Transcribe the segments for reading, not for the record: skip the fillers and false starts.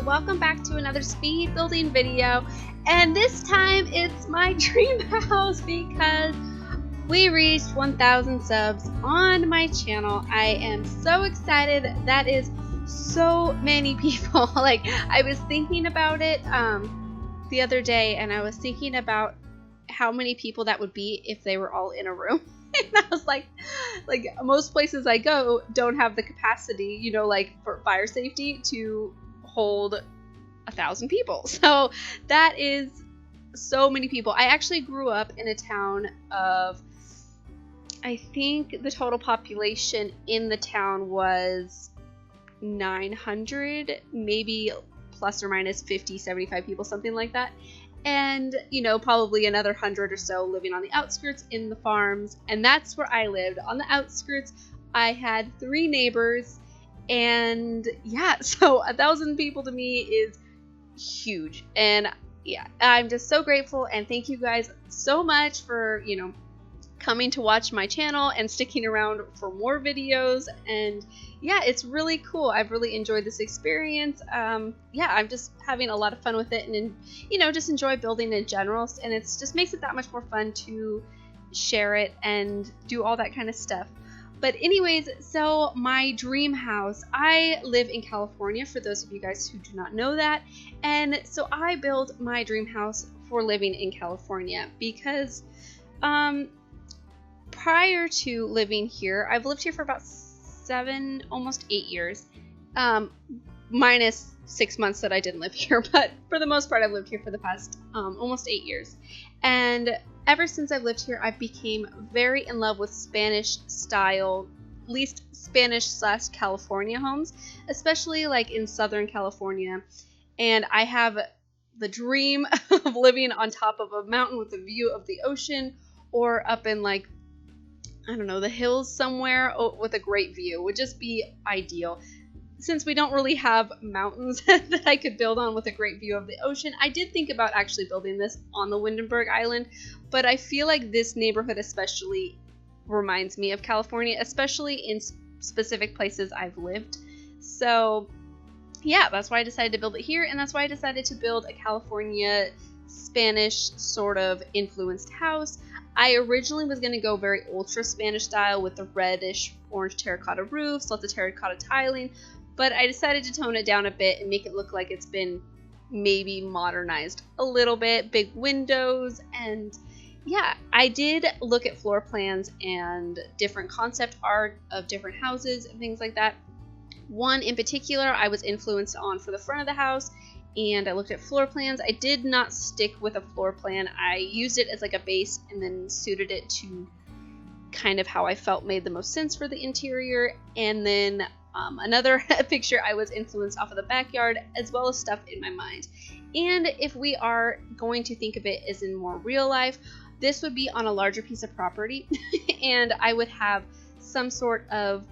welcome back to another speed building video, and this time it's my dream house because we reached 1,000 subs on my channel. I am so excited. That is so many people. Like, I was thinking about it the other day, and I was thinking about how many people that would be if they were all in a room. And I was like most places I go don't have the capacity, you know, like for fire safety to hold 1,000 people. So that is so many people. I actually grew up in a town of, I think the total population in the town was 900, maybe plus or minus 50, 75 people, something like that. And, you know, probably another 100 or so living on the outskirts in the farms. And that's where I lived, on the outskirts. I had 3 neighbors. And yeah, so 1,000 people to me is huge. And yeah, I'm just so grateful. And thank you guys so much for, you know, coming to watch my channel and sticking around for more videos. And yeah, it's really cool. I've really enjoyed this experience. Yeah, I'm just having a lot of fun with it, and you know, just enjoy building in general, and it just makes it that much more fun to share it and do all that kind of stuff. But anyways, so my dream house, I live in California, for those of you guys who do not know that. And so I built my dream house for living in California because prior to living here, I've lived here for about 7, almost 8 years, minus 6 months that I didn't live here, but for the most part I've lived here for the past almost 8 years. And ever since I've lived here, I've became very in love with Spanish style, at least Spanish / California homes, especially like in Southern California. And I have the dream of living on top of a mountain with a view of the ocean, or up in, like, I don't know, the hills somewhere with a great view would just be ideal. Since we don't really have mountains that I could build on with a great view of the ocean, I did think about actually building this on the Windenburg Island, but I feel like this neighborhood especially reminds me of California, especially in specific places I've lived. So yeah, that's why I decided to build it here, and that's why I decided to build a California Spanish sort of influenced house. I originally was going to go very ultra Spanish style with the reddish orange terracotta roofs, lots of terracotta tiling, but I decided to tone it down a bit and make it look like it's been maybe modernized a little bit, big windows. And yeah, I did look at floor plans and different concept art of different houses and things like that. One in particular I was influenced on for the front of the house, and I looked at floor plans. I did not stick with a floor plan. I used it as like a base and then suited it to kind of how I felt made the most sense for the interior. And then another picture, I was influenced off of the backyard, as well as stuff in my mind. And if we are going to think of it as in more real life, this would be on a larger piece of property and I would have some sort of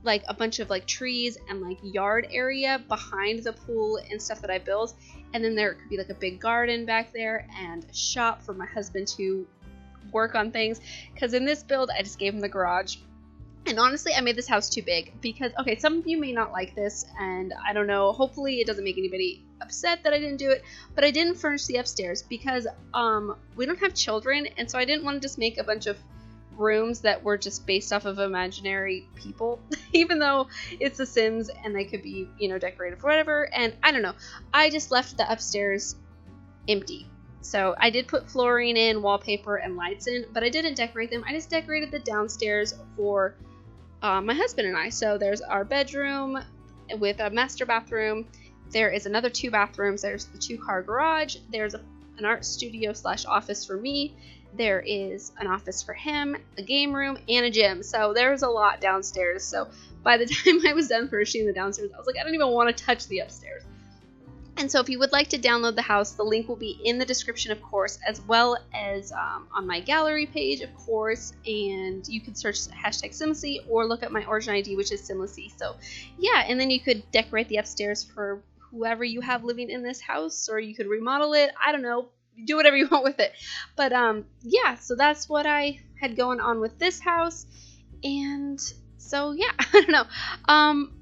like a bunch of like trees and like yard area behind the pool and stuff that I built, and then there could be like a big garden back there and a shop for my husband to work on things, because in this build I just gave him the garage. And honestly, I made this house too big because, okay, some of you may not like this, and I don't know, hopefully it doesn't make anybody upset that I didn't do it, but I didn't furnish the upstairs because we don't have children, and so I didn't want to just make a bunch of rooms that were just based off of imaginary people, even though it's The Sims and they could be, you know, decorated for whatever. And I don't know, I just left the upstairs empty. So I did put flooring in, wallpaper, and lights in, but I didn't decorate them. I just decorated the downstairs for my husband and I. So there's our bedroom with a master bathroom. There is another 2 bathrooms. There's the 2-car garage. There's an art studio / office for me. There is an office for him, a game room, and a gym. So there's a lot downstairs. So by the time I was done furnishing the downstairs, I was like, I don't even want to touch the upstairs. And so if you would like to download the house, the link will be in the description, of course, as well as on my gallery page, of course. And you can search #SimLicy or look up my origin ID, which is SimLicy. So yeah, and then you could decorate the upstairs for whoever you have living in this house, or you could remodel it. I don't know. Do whatever you want with it. But yeah, so that's what I had going on with this house. And so yeah, I don't know.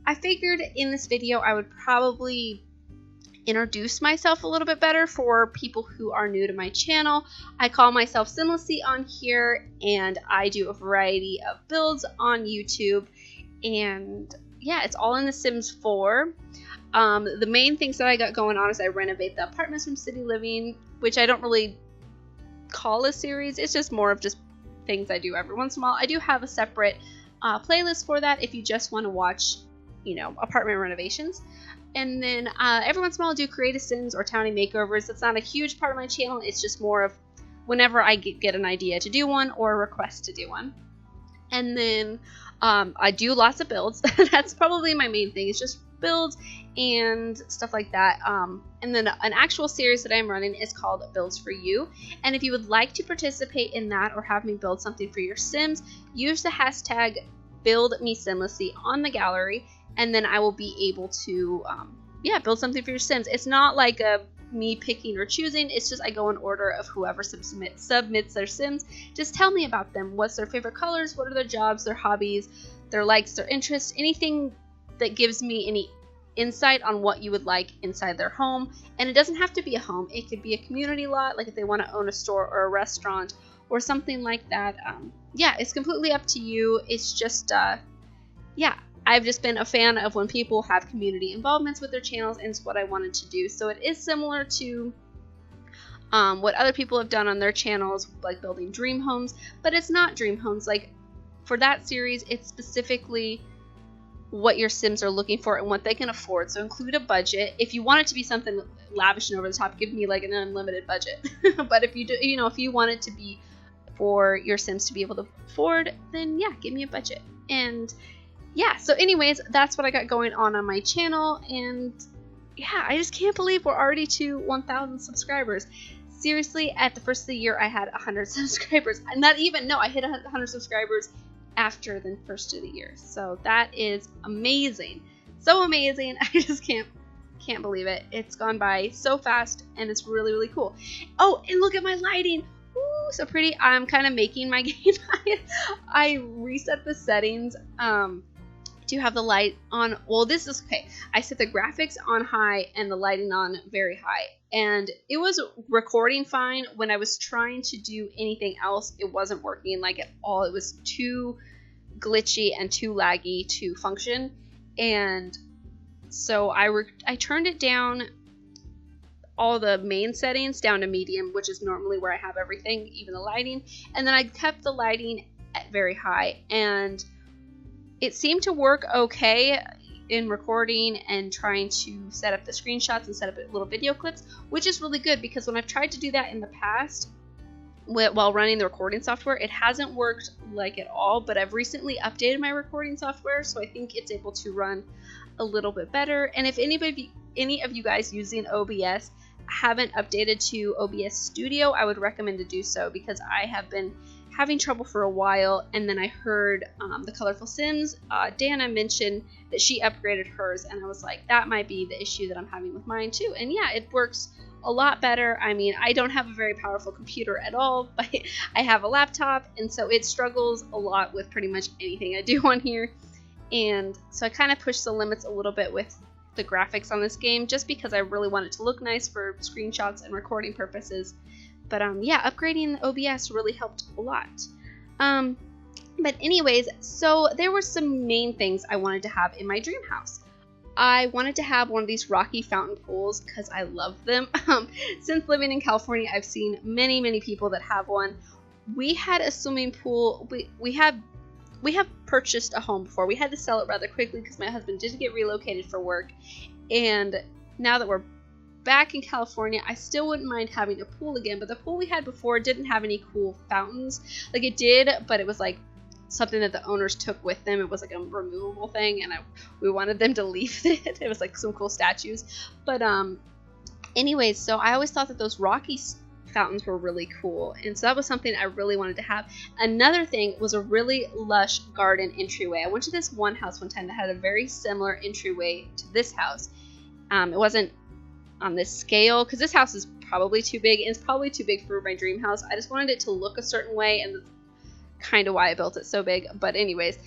I figured in this video I would probably introduce myself a little bit better for people who are new to my channel. I call myself SimLicy on here, and I do a variety of builds on YouTube. And yeah, it's all in The Sims 4. The main things that I got going on is I renovate the apartments from City Living, which I don't really call a series. It's just more of just things I do every once in a while. I do have a separate playlist for that if you just want to watch, apartment renovations. And then every once in a while I'll do creative Sims or townie makeovers. That's not a huge part of my channel. It's just more of whenever I get an idea to do one or a request to do one. And then I do lots of builds. That's probably my main thing. It's just builds and stuff like that. And then an actual series that I'm running is called Builds for You. And if you would like to participate in that or have me build something for your Sims, use the hashtag BuildMeSimLicy on the gallery, and then I will be able to build something for your Sims. It's not like me picking or choosing. It's just I go in order of whoever submits their Sims. Just tell me about them. What's their favorite colors? What are their jobs, their hobbies, their likes, their interests, anything that gives me any insight on what you would like inside their home. And it doesn't have to be a home. It could be a community lot, like if they want to own a store or a restaurant or something like that. It's completely up to you. It's just I've just been a fan of when people have community involvements with their channels, and it's what I wanted to do. So it is similar to what other people have done on their channels, like building dream homes, but it's not dream homes. Like for that series, it's specifically what your Sims are looking for and what they can afford. So include a budget. If you want it to be something lavish and over the top, give me like an unlimited budget. But if you do, if you want it to be for your Sims to be able to afford, then yeah, give me a budget. And yeah, so anyways, that's what I got going on my channel. And yeah, I just can't believe we're already to 1,000 subscribers. Seriously, at the first of the year, I had 100 subscribers. I hit 100 subscribers after the first of the year. So that is amazing. So amazing. I just can't believe it. It's gone by so fast, and it's really, really cool. Oh, and look at my lighting. Ooh, so pretty. I'm kind of making my game. I reset the settings to have the light on. Well, this is okay. I set the graphics on high and the lighting on very high, and it was recording fine. When I was trying to do anything else, it wasn't working like at all. It was too glitchy and too laggy to function. And so I turned it down, all the main settings down to medium, which is normally where I have everything, even the lighting. And then I kept the lighting at very high, and it seemed to work okay in recording and trying to set up the screenshots and set up little video clips, which is really good because when I've tried to do that in the past while running the recording software, it hasn't worked like at all. But I've recently updated my recording software, so I think it's able to run a little bit better. And if any of you guys using OBS haven't updated to OBS Studio, I would recommend to do so, because I have been having trouble for a while. And then I heard the Colorful Sims, Dana, mention that she upgraded hers, and I was like, that might be the issue that I'm having with mine too. And yeah, it works a lot better. I mean, I don't have a very powerful computer at all, but I have a laptop, and so it struggles a lot with pretty much anything I do on here. And so I kind of pushed the limits a little bit with the graphics on this game, just because I really want it to look nice for screenshots and recording purposes. But yeah, upgrading OBS really helped a lot. But anyways, so there were some main things I wanted to have in my dream house. I wanted to have one of these rocky fountain pools because I love them. Since living in California, I've seen many people that have one. We had a swimming pool. We have purchased a home before. We had to sell it rather quickly because my husband did get relocated for work. And now that we're back in California, I still wouldn't mind having a pool again. But the pool we had before didn't have any cool fountains. Like, it did, but it was like something that the owners took with them. It was like a removable thing, and we wanted them to leave it. It was like some cool statues. But anyways, so I always thought that those rocky fountains were really cool, and so that was something I really wanted to have. Another thing was a really lush garden entryway. I went to this one house one time that had a very similar entryway to this house. It wasn't on this scale because this house is probably too big, and it's probably too big for my dream house. I just wanted it to look a certain way, and kind of why I built it so big. But anyways,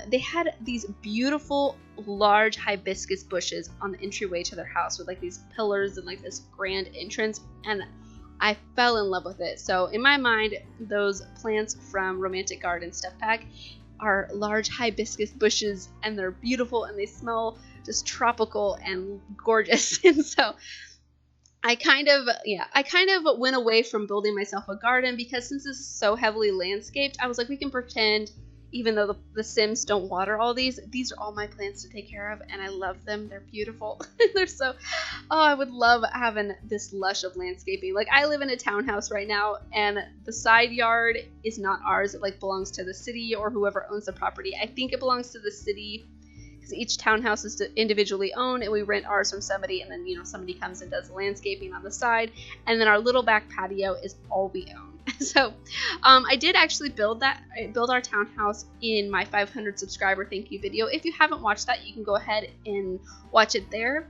they had these beautiful large hibiscus bushes on the entryway to their house with like these pillars and like this grand entrance, and I fell in love with it. So in my mind, those plants from Romantic Garden Stuff Pack are large hibiscus bushes, and they're beautiful and they smell just tropical and gorgeous. And so I kind of went away from building myself a garden, because since this is so heavily landscaped, I was like, we can pretend, even though the Sims don't water all these are all my plants to take care of, and I love them. They're beautiful. They're so, I would love having this lush of landscaping. Like, I live in a townhouse right now, and the side yard is not ours. It like belongs to the city or whoever owns the property. I think it belongs to the city, because each townhouse is individually owned, and we rent ours from somebody, and then, you know, somebody comes and does landscaping on the side, and then our little back patio is all we own. So I did actually build our townhouse in my 500 subscriber thank you video. If you haven't watched that, you can go ahead and watch it there.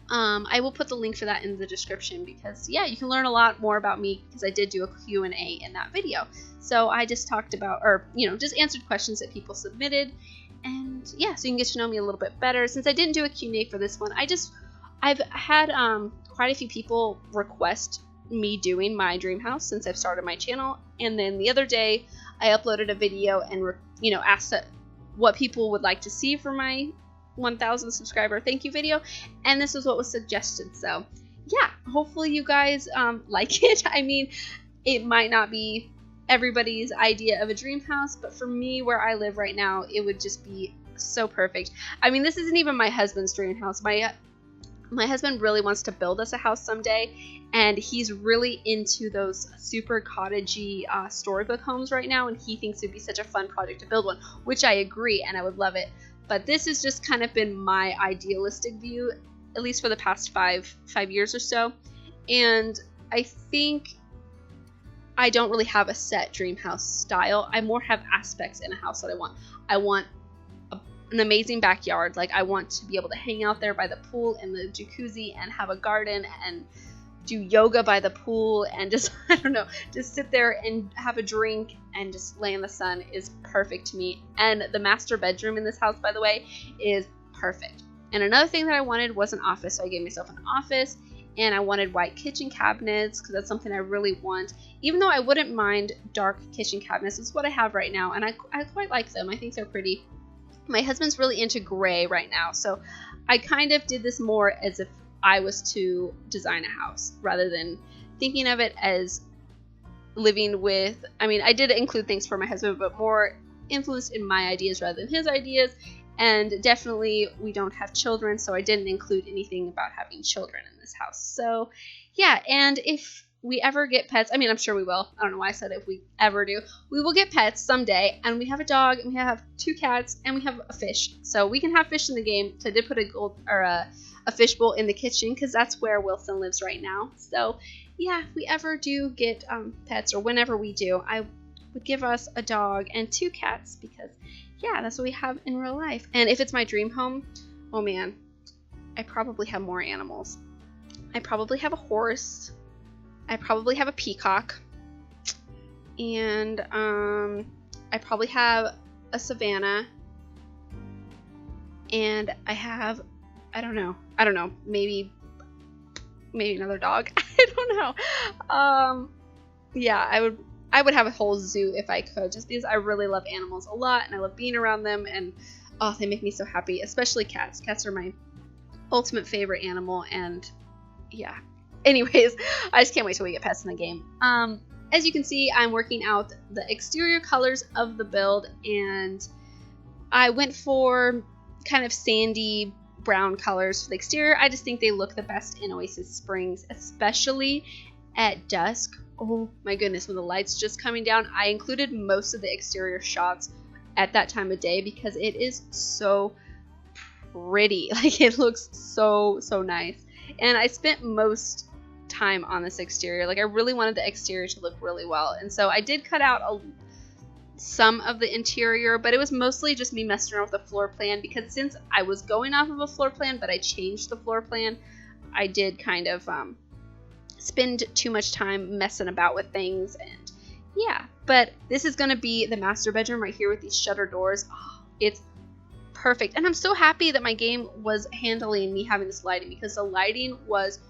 I will put the link for that in the description, because yeah, you can learn a lot more about me, because I did do a Q&A in that video. So I just talked about, or you know, just answered questions that people submitted. And yeah, so you can get to know me a little bit better. Since I didn't do a Q&A for this one, I've had quite a few people request me doing my dream house since I've started my channel. And then the other day I uploaded a video and asked what people would like to see for my 1000 subscriber thank you video, and this is what was suggested. So yeah, hopefully you guys like it. I mean, it might not be everybody's idea of a dream house, but for me, where I live right now, it would just be so perfect. I mean, this isn't even my husband's dream house. My husband really wants to build us a house someday, and he's really into those super cottagey storybook homes right now, and he thinks it'd be such a fun project to build one, which I agree, and I would love it. But this has just kind of been my idealistic view, at least for the past five years or so. And I think I don't really have a set dream house style. I more have aspects in a house that I want. I want an amazing backyard. Like, I want to be able to hang out there by the pool and the jacuzzi and have a garden and do yoga by the pool and just, I don't know, just sit there and have a drink and just lay in the sun is perfect to me. And the master bedroom in this house, by the way, is perfect. And another thing that I wanted was an office, so I gave myself an office. And I wanted white kitchen cabinets, because that's something I really want. Even though I wouldn't mind dark kitchen cabinets, it's what I have right now, and I quite like them. I think they're pretty. My husband's really into gray right now, so I kind of did this more as if I was to design a house, rather than thinking of it as living with. I mean, I did include things for my husband, but more influenced in my ideas rather than his ideas. And definitely we don't have children, so I didn't include anything about having children in this house. So yeah, and if we ever get pets, I mean, I'm sure we will. I don't know why I said if we ever do. We will get pets someday, and we have a dog, and we have 2 cats, and we have a fish. So we can have fish in the game. So I did put a fish bowl in the kitchen, because that's where Wilson lives right now. So yeah, if we ever do get pets, or whenever we do, I would give us a dog and 2 cats, because yeah, that's what we have in real life. And if it's my dream home, oh man, I probably have more animals. I probably have a horse. I probably have a peacock. And I probably have a savannah. And I have, I don't know, maybe another dog. I don't know. Yeah, I would have a whole zoo if I could, just because I really love animals a lot, and I love being around them, and oh, they make me so happy, especially cats. Cats are my ultimate favorite animal, and yeah. Anyways, I just can't wait till we get pets in the game. As you can see, I'm working out the exterior colors of the build, and I went for kind of sandy brown colors for the exterior. I just think they look the best in Oasis Springs, especially at dusk. Oh my goodness, when the light's just coming down. I included most of the exterior shots at that time of day, because it is so pretty. Like, it looks so nice. And I spent most time on this exterior. Like, I really wanted the exterior to look really well, and so I did cut out some of the interior, but it was mostly just me messing around with the floor plan, because since I was going off of a floor plan but I changed the floor plan, I did kind of spend too much time messing about with things. And yeah, But this is going to be the master bedroom right here with these shutter doors. Oh, it's perfect. And I'm so happy that my game was handling me having this lighting, because the lighting was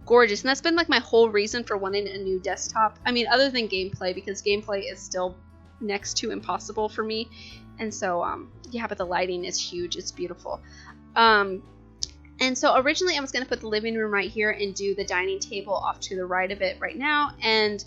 gorgeous. And that's been like my whole reason for wanting a new desktop. I mean, other than gameplay, because gameplay is still next to impossible for me. And so, yeah, but the lighting is huge. It's beautiful. And so originally I was going to put the living room right here and do the dining table off to the right of it right now. And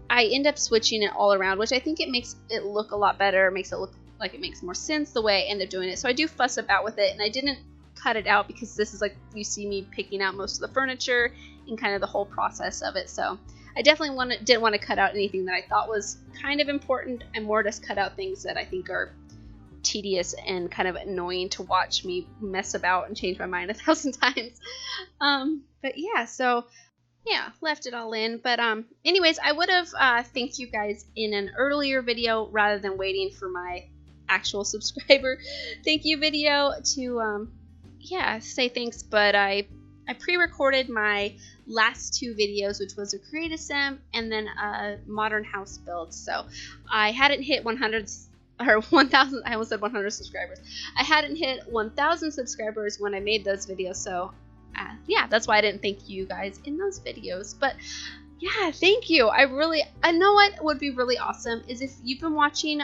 I end up switching it all around, which I think it makes it look a lot better. It makes it look like it makes more sense the way I end up doing it. So I do fuss about with it, and I didn't cut it out because this is like, you see me picking out most of the furniture and kind of the whole process of it. So I definitely didn't want to cut out anything that I thought was kind of important. I more just cut out things that I think are tedious and kind of annoying to watch me mess about and change my mind 1,000 times. But yeah, so yeah, left it all in. But anyways, I would have thanked you guys in an earlier video rather than waiting for my actual subscriber thank you video to yeah, say thanks. But I pre-recorded my last 2 videos, which was a creative sim and then a modern house build. So I hadn't hit 100 or 1,000. I almost said 100 subscribers. I hadn't hit 1,000 subscribers when I made those videos. So yeah, that's why I didn't thank you guys in those videos. But yeah, thank you. I know what would be really awesome is if you've been watching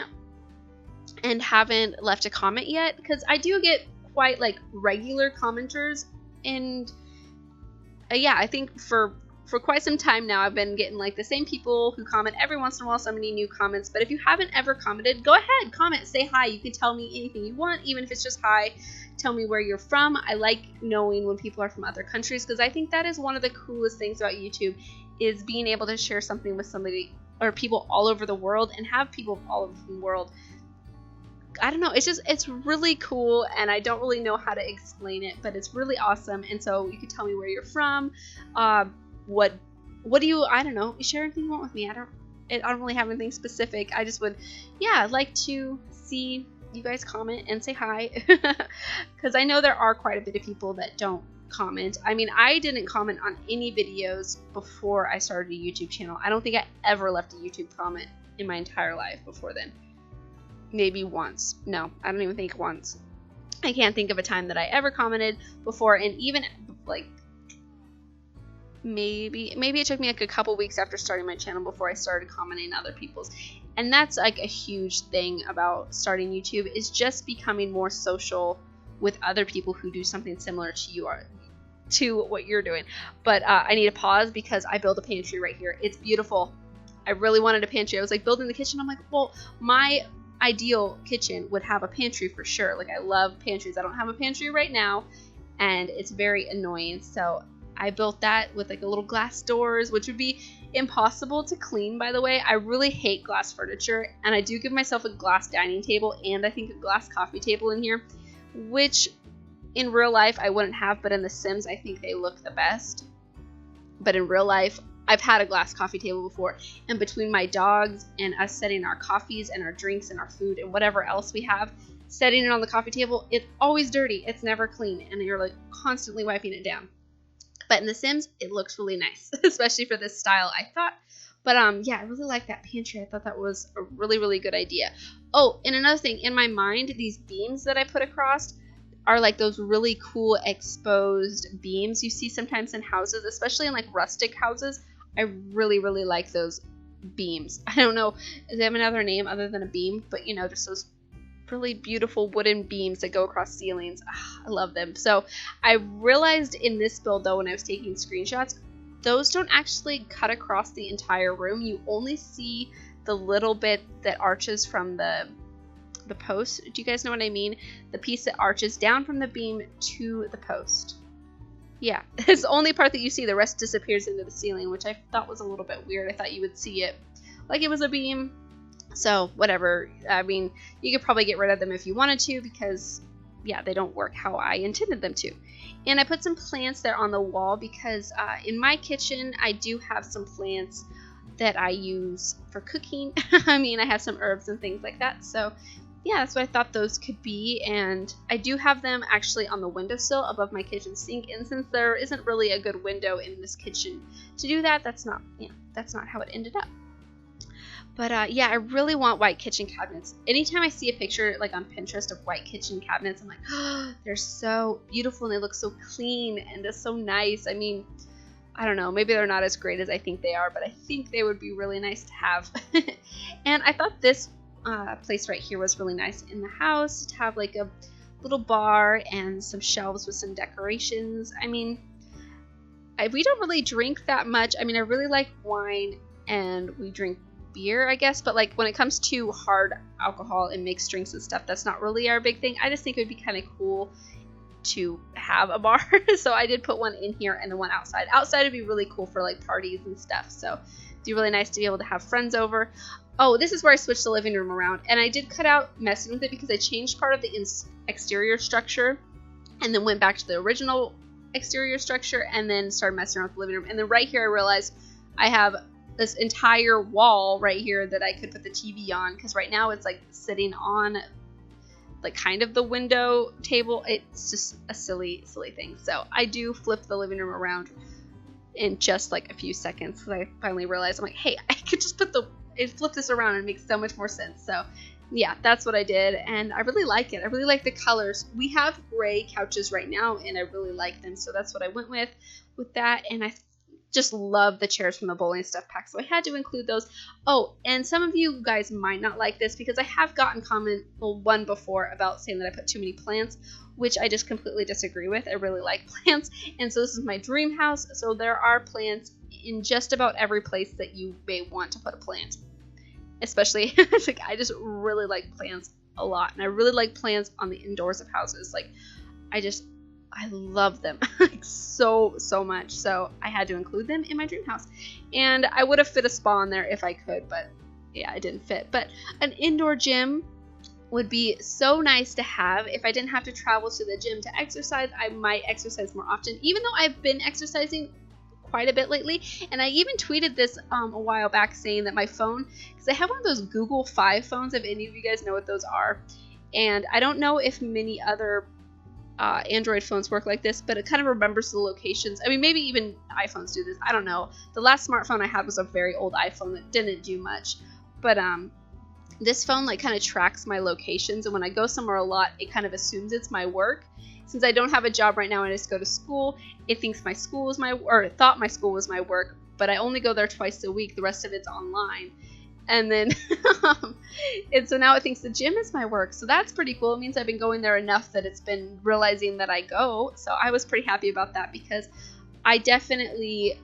and haven't left a comment yet, because I do get quite like regular commenters, and yeah, I think for quite some time now I've been getting like the same people who comment every once in a while, so many new comments. But if you haven't ever commented, go ahead, comment, say hi. You can tell me anything you want, even if it's just hi. Tell me where you're from. I like knowing when people are from other countries, because I think that is one of the coolest things about YouTube, is being able to share something with somebody or people all over the world, and have people all over the world. I don't know, it's really cool, and I don't really know how to explain it, but it's really awesome. And so you can tell me where you're from, what do you, I don't know, share anything you want with me. I don't really have anything specific. I just would, yeah, like to see you guys comment and say hi, because I know there are quite a bit of people that don't comment. I mean, I didn't comment on any videos before I started a YouTube channel. I don't think I ever left a YouTube comment in my entire life before then. Maybe once. No, I don't even think once. I can't think of a time that I ever commented before, and even like maybe it took me like a couple weeks after starting my channel before I started commenting on other people's. And that's like a huge thing about starting YouTube, is just becoming more social with other people who do something similar to you or to what you're doing. But I need to pause because I built a pantry right here. It's beautiful. I really wanted a pantry. I was like building the kitchen. I'm like, well, my ideal kitchen would have a pantry for sure. Like, I love pantries. I don't have a pantry right now, and it's very annoying. So I built that with like a little glass doors, which would be impossible to clean, by the way. I really hate glass furniture, and I do give myself a glass dining table and I think a glass coffee table in here, which in real life I wouldn't have, but in The Sims I think they look the best. But in real life, I've had a glass coffee table before, and between my dogs and us setting our coffees and our drinks and our food and whatever else we have, setting it on the coffee table, it's always dirty. It's never clean, and you're like constantly wiping it down. But in The Sims, it looks really nice, especially for this style, I thought. But yeah, I really like that pantry. I thought that was a really, really good idea. Oh, and another thing, in my mind, these beams that I put across are like those really cool exposed beams you see sometimes in houses, especially in like rustic houses. I really, really like those beams. I don't know, does they have another name other than a beam? But you know, just those really beautiful wooden beams that go across ceilings. I love them. So I realized in this build though, when I was taking screenshots, those don't actually cut across the entire room. You only see the little bit that arches from the post. Do you guys know what I mean? The piece that arches down from the beam to the post. Yeah, it's the only part that you see. The rest disappears into the ceiling, which I thought was a little bit weird. I thought you would see it like it was a beam. So whatever. I mean, you could probably get rid of them if you wanted to, because yeah, they don't work how I intended them to. And I put some plants there on the wall because in my kitchen I do have some plants that I use for cooking. I mean, I have some herbs and things like that. So yeah, that's what I thought those could be. And I do have them actually on the windowsill above my kitchen sink. And since there isn't really a good window in this kitchen to do that, that's not how it ended up. But yeah, I really want white kitchen cabinets. Anytime I see a picture like on Pinterest of white kitchen cabinets, I'm like, oh, they're so beautiful and they look so clean and it's so nice. I mean, I don't know, maybe they're not as great as I think they are, but I think they would be really nice to have. And I thought this place right here was really nice in the house to have like a little bar and some shelves with some decorations. I mean, we don't really drink that much. I mean, I really like wine and we drink beer, I guess, but like when it comes to hard alcohol and mixed drinks and stuff, that's not really our big thing. I just think it would be kind of cool to have a bar. So I did put one in here and then one outside. Outside would be really cool for like parties and stuff. So it'd be really nice to be able to have friends over. Oh, this is where I switched the living room around, and I did cut out messing with it because I changed part of the exterior structure and then went back to the original exterior structure and then started messing around with the living room. And then right here I realized I have this entire wall right here that I could put the TV on, because right now it's like sitting on like kind of the window table. It's just a silly thing. So I do flip the living room around in just like a few seconds because I finally realized, I'm like, hey, I could just flip this around and it makes so much more sense. So yeah, that's what I did, and I really like it. I really like the colors. We have gray couches right now and I really like them, so that's what I went with that. And I just love the chairs from the bowling stuff pack, so I had to include those. Oh, and some of you guys might not like this because I have gotten one before about saying that I put too many plants, which I just completely disagree with. I really like plants, and so this is my dream house, so there are plants in just about every place that you may want to put a plant. Especially, like, I just really like plants a lot, and I really like plants on the indoors of houses. Like, I love them like so much. So I had to include them in my dream house, and I would have fit a spa in there if I could, but yeah, it didn't fit. But an indoor gym would be so nice to have. If I didn't have to travel to the gym to exercise, I might exercise more often, even though I've been exercising quite a bit lately. And I even tweeted this a while back saying that my phone, because I have one of those Google 5 phones, if any of you guys know what those are, and I don't know if many other Android phones work like this, but it kind of remembers the locations. I mean, maybe even iPhones do this, I don't know. The last smartphone I had was a very old iPhone that didn't do much, but this phone like kind of tracks my locations, and when I go somewhere a lot, it kind of assumes it's my work. Since I don't have a job right now and I just go to school, it thinks my school is it thought my school was my work, but I only go there twice a week. The rest of it's online. And then, and so now it thinks the gym is my work. So that's pretty cool. It means I've been going there enough that it's been realizing that I go. So I was pretty happy about that, because I definitely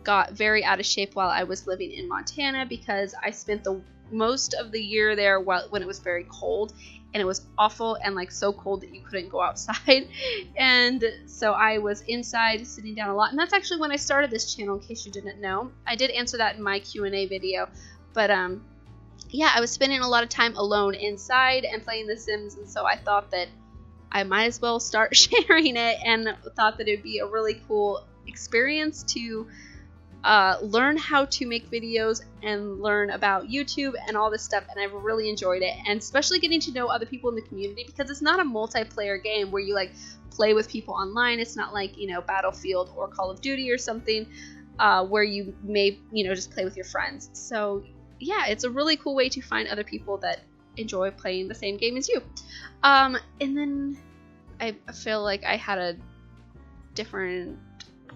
got very out of shape while I was living in Montana, because I spent the most of the year there when it was very cold, and it was awful and like so cold that you couldn't go outside. And so I was inside sitting down a lot, and that's actually when I started this channel, in case you didn't know. I did answer that in my Q&A video, but yeah, I was spending a lot of time alone inside and playing The Sims, and so I thought that I might as well start sharing it, and thought that it would be a really cool experience to learn how to make videos and learn about YouTube and all this stuff, and I've really enjoyed it, and especially getting to know other people in the community, because it's not a multiplayer game where you like play with people online. It's not like, you know, Battlefield or Call of Duty or something where you may, you know, just play with your friends. So yeah, it's a really cool way to find other people that enjoy playing the same game as you. And then I feel like I had a different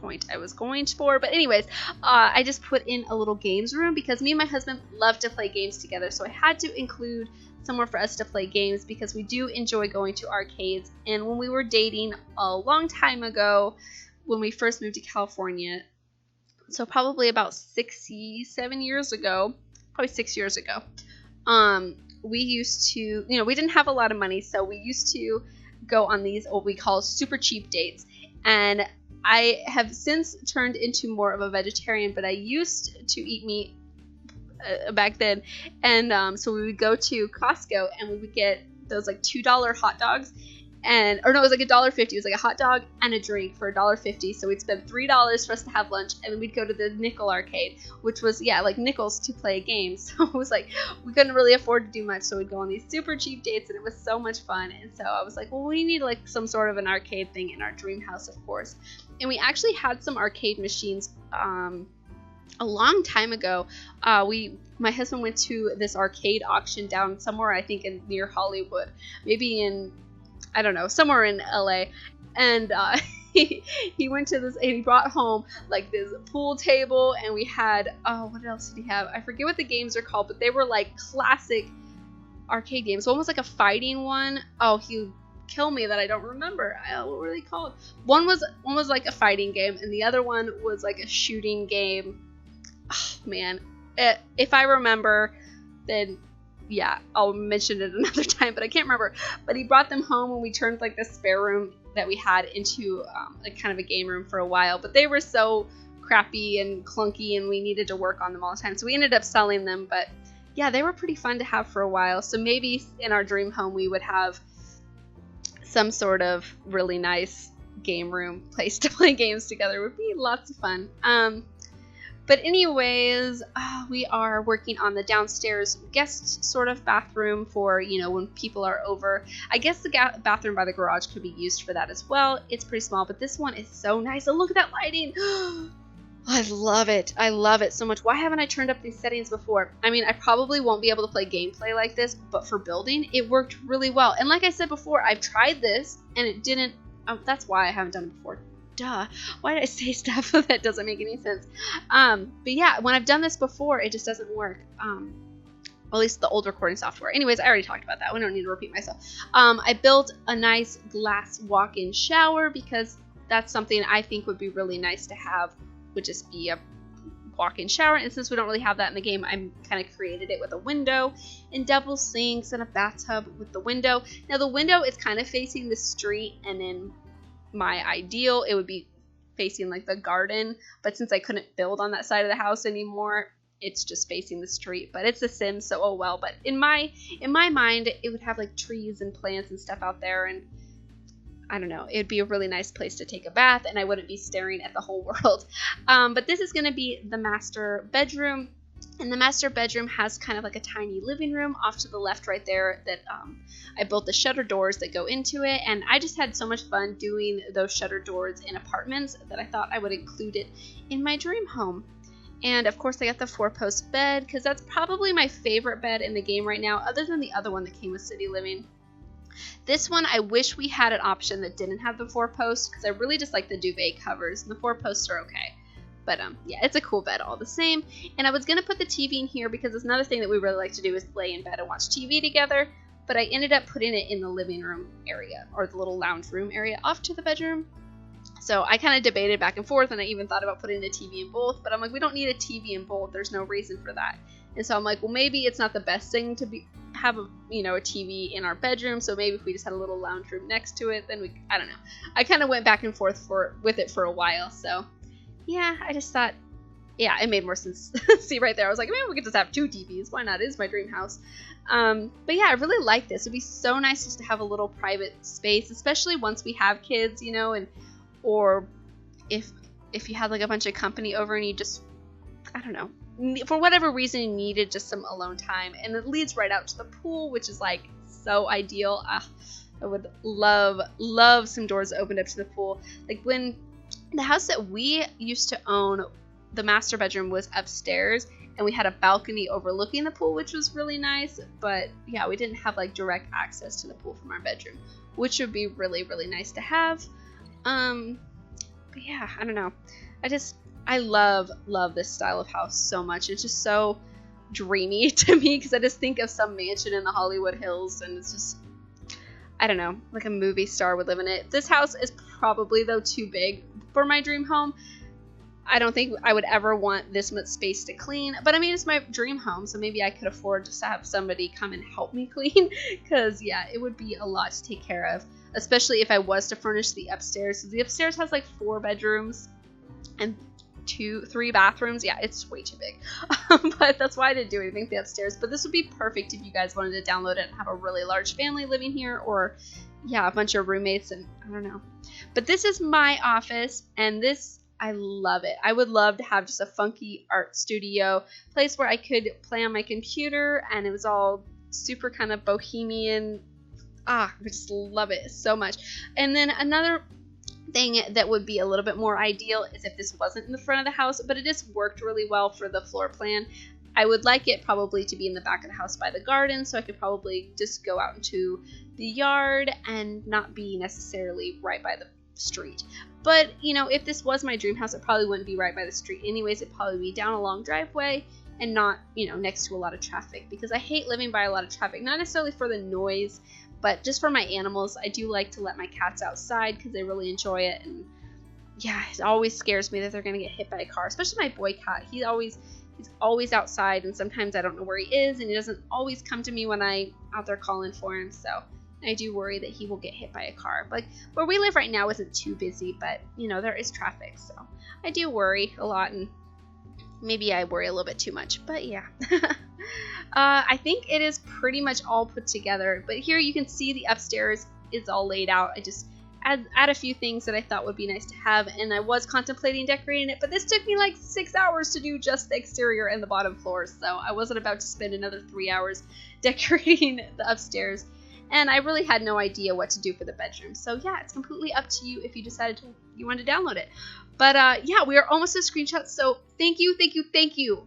point I was going for, but anyways, I just put in a little games room because me and my husband love to play games together, so I had to include somewhere for us to play games because we do enjoy going to arcades. And when we were dating a long time ago, when we first moved to California, so probably about 7 years ago, probably 6 years ago, we used to, you know, we didn't have a lot of money, so we used to go on these what we call super cheap dates. And I have since turned into more of a vegetarian, but I used to eat meat back then. And so we would go to Costco and we would get those like $2 hot dogs, or no, it was like $1.50. It was like a hot dog and a drink for $1.50. So we'd spend $3 for us to have lunch, and then we'd go to the nickel arcade, which was, yeah, like nickels to play a game. So it was like we couldn't really afford to do much, so we'd go on these super cheap dates, and it was so much fun. And so I was like, well, we need like some sort of an arcade thing in our dream house, of course. And we actually had some arcade machines a long time ago, my husband went to this arcade auction down somewhere, I think near Hollywood, maybe in, I don't know, somewhere in LA, and he went to this and he brought home like this pool table, and we had, oh, what else did he have? I forget what the games are called, but they were like classic arcade games, almost like a fighting one. Oh, he kill me that I don't remember. What were they called? One was like a fighting game, and the other one was like a shooting game. Oh man, if I remember, then yeah, I'll mention it another time, but I can't remember. But he brought them home, and we turned like the spare room that we had into like kind of a game room for a while, but they were so crappy and clunky, and we needed to work on them all the time, so we ended up selling them. But yeah, they were pretty fun to have for a while. So maybe in our dream home we would have some sort of really nice game room place to play games together. It would be lots of fun. But anyways, we are working on the downstairs guest sort of bathroom for, you know, when people are over. I guess the bathroom by the garage could be used for that as well. It's pretty small, but this one is so nice. And look at that lighting. I love it. I love it so much. Why haven't I turned up these settings before? I mean, I probably won't be able to play gameplay like this, but for building, it worked really well. And like I said before, I've tried this and it didn't. That's why I haven't done it before. Duh. Why did I say stuff that doesn't make any sense? But yeah, when I've done this before, it just doesn't work. At least the old recording software. Anyways, I already talked about that. We don't need to repeat myself. I built a nice glass walk-in shower because that's something I think would be really nice to have, would just be a walk-in shower. And since we don't really have that in the game, I kind of created it with a window and double sinks and a bathtub with the window. Now the window is kind of facing the street, and in my ideal it would be facing like the garden, but since I couldn't build on that side of the house anymore, it's just facing the street. But it's a Sim, so oh well. But in my mind, it would have like trees and plants and stuff out there, and I don't know, it'd be a really nice place to take a bath, and I wouldn't be staring at the whole world. But this is going to be the master bedroom, and the master bedroom has kind of like a tiny living room off to the left right there that I built the shutter doors that go into it, and I just had so much fun doing those shutter doors in apartments that I thought I would include it in my dream home. And of course I got the 4-post bed because that's probably my favorite bed in the game right now, other than the other one that came with City Living. This one, I wish we had an option that didn't have the 4-post because I really just like the duvet covers, and the 4-posts are okay. But yeah, it's a cool bed all the same. And I was going to put the TV in here because it's another thing that we really like to do is lay in bed and watch TV together. But I ended up putting it in the living room area, or the little lounge room area off to the bedroom. So I kind of debated back and forth, and I even thought about putting a TV in both. But I'm like, we don't need a TV in both. There's no reason for that. And so I'm like, well, maybe it's not the best thing to have a TV in our bedroom. So maybe if we just had a little lounge room next to it, then I don't know. I kind of went back and forth with it for a while. So yeah, I just thought, yeah, it made more sense. See right there, I was like, maybe we could just have 2 TVs. Why not? It is my dream house. But yeah, I really like this. It'd be so nice just to have a little private space, especially once we have kids, or if you had like a bunch of company over and you just, I don't know, for whatever reason you needed just some alone time. And it leads right out to the pool, which is like so ideal. I would love some doors that opened up to the pool. Like when the house that we used to own, the master bedroom was upstairs, and we had a balcony overlooking the pool, which was really nice. But yeah, we didn't have like direct access to the pool from our bedroom, which would be really, really nice to have. But yeah, I don't know. I love this style of house so much. It's just so dreamy to me because I just think of some mansion in the Hollywood Hills, and it's just, I don't know, like a movie star would live in it. This house is probably, though, too big for my dream home. I don't think I would ever want this much space to clean, but I mean, it's my dream home, so maybe I could afford just to have somebody come and help me clean, because yeah, it would be a lot to take care of, especially if I was to furnish the upstairs. So the upstairs has like 4 bedrooms and 3 bathrooms. Yeah, it's way too big. But that's why I didn't do anything with the upstairs. But this would be perfect if you guys wanted to download it and have a really large family living here, or yeah, a bunch of roommates, and I don't know. But this is my office, and I love it. I would love to have just a funky art studio place where I could play on my computer, and it was all super kind of bohemian. I just love it so much. And then another thing that would be a little bit more ideal is if this wasn't in the front of the house, but it just worked really well for the floor plan. I would like it probably to be in the back of the house by the garden, so I could probably just go out into the yard and not be necessarily right by the street. But, you know, if this was my dream house, it probably wouldn't be right by the street anyways. It'd probably be down a long driveway and not, you know, next to a lot of traffic, because I hate living by a lot of traffic, not necessarily for the noise, but just for my animals. I do like to let my cats outside because they really enjoy it, and yeah, it always scares me that they're going to get hit by a car, especially my boy cat. He's always outside, and sometimes I don't know where he is, and he doesn't always come to me when I'm out there calling for him, so I do worry that he will get hit by a car. But where we live right now isn't too busy, but, you know, there is traffic, so I do worry a lot, and maybe I worry a little bit too much, but yeah. I think it is pretty much all put together, but here you can see the upstairs is all laid out. I just add a few things that I thought would be nice to have, and I was contemplating decorating it, but this took me like 6 hours to do just the exterior and the bottom floors, so I wasn't about to spend another 3 hours decorating the upstairs, and I really had no idea what to do for the bedroom. So yeah, it's completely up to you if you decided you wanted to download it. But yeah, we are almost at screenshots, so thank you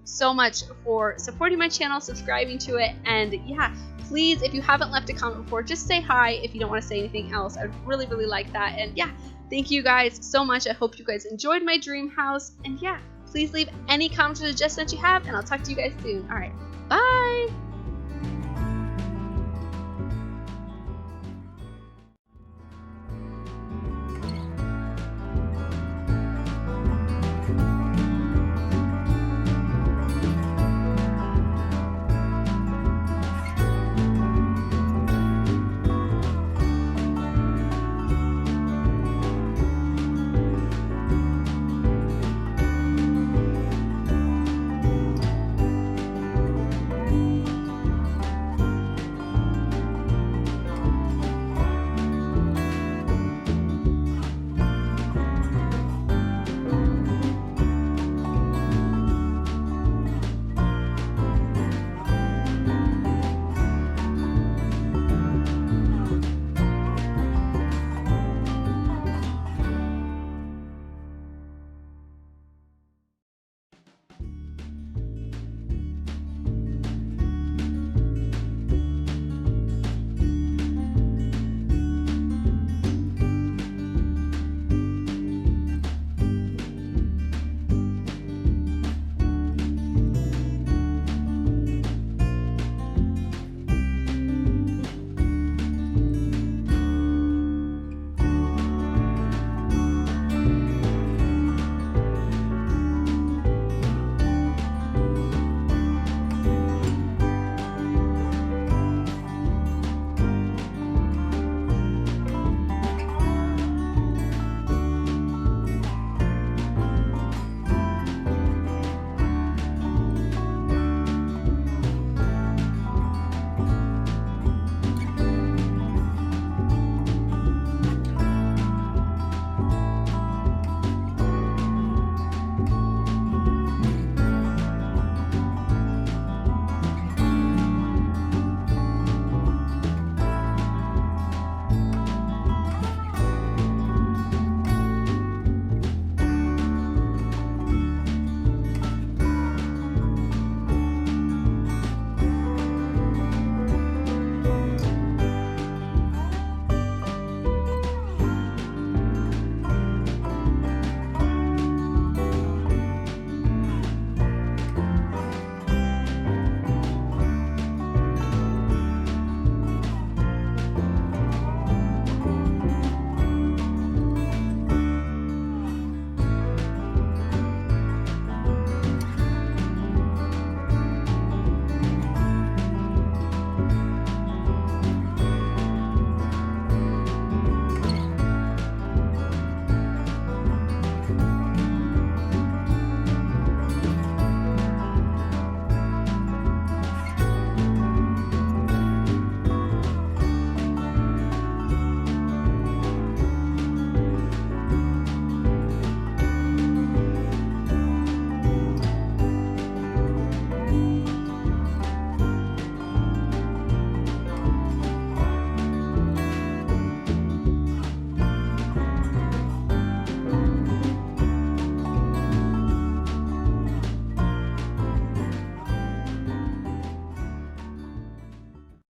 so much for supporting my channel, subscribing to it, and yeah, please, if you haven't left a comment before, just say hi if you don't want to say anything else. I'd really like that. And yeah, thank you guys so much. I hope you guys enjoyed my dream house, and yeah, please leave any comments or suggestions that you have, and I'll talk to you guys soon. All right, bye.